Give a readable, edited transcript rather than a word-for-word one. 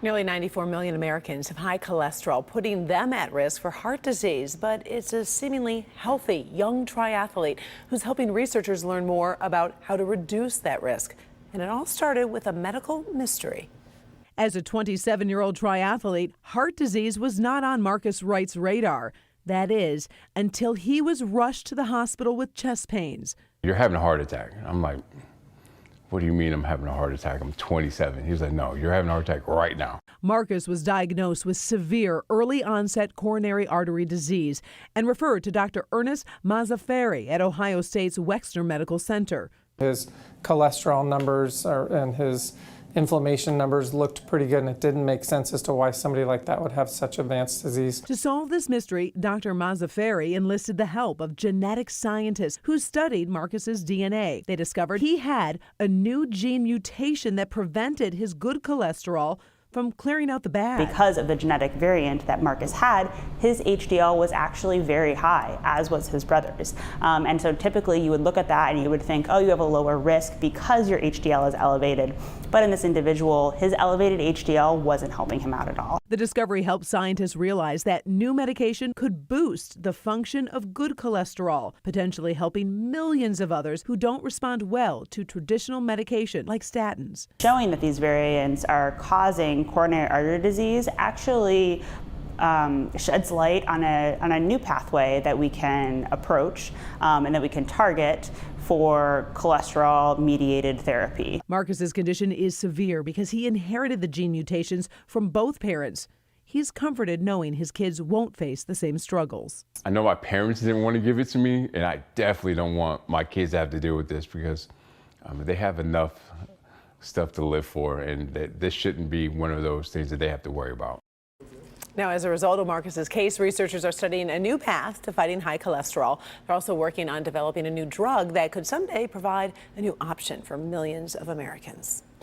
Nearly 94 million Americans have high cholesterol, putting them at risk for heart disease. But it's a seemingly healthy young triathlete who's helping researchers learn more about how to reduce that risk. And it all started with a medical mystery. As a 27-year-old triathlete, heart disease was not on Marcus Wright's radar. That is, until he was rushed to the hospital with chest pains. You're having a heart attack. I'm like, what do you mean I'm having a heart attack? I'm 27. He was like, no, you're having a heart attack right now. Marcus was diagnosed with severe early onset coronary artery disease and referred to Dr. Ernest Mazzaferri at Ohio State's Wexner Medical Center. His cholesterol numbers and his inflammation numbers looked pretty good, and it didn't make sense as to why somebody like that would have such advanced disease. To solve this mystery, Dr. Mazzaferri enlisted the help of genetic scientists who studied Marcus's DNA. They discovered he had a new gene mutation that prevented his good cholesterol from clearing out the bad. Because of the genetic variant that Marcus had, his HDL was actually very high, as was his brother's. And so typically you would look at that and you would think, oh, you have a lower risk because your HDL is elevated. But in this individual, his elevated HDL wasn't helping him out at all. The discovery helped scientists realize that new medication could boost the function of good cholesterol, potentially helping millions of others who don't respond well to traditional medication like statins. Showing that these variants are causing coronary artery disease actually sheds light on a new pathway that we can approach and that we can target for cholesterol-mediated therapy. Marcus's condition is severe because he inherited the gene mutations from both parents. He's comforted knowing his kids won't face the same struggles. I know my parents didn't want to give it to me, and I definitely don't want my kids to have to deal with this because they have enough stuff to live for, and this shouldn't be one of those things that they have to worry about. Now, as a result of Marcus's case, researchers are studying a new path to fighting high cholesterol. They're also working on developing a new drug that could someday provide a new option for millions of Americans.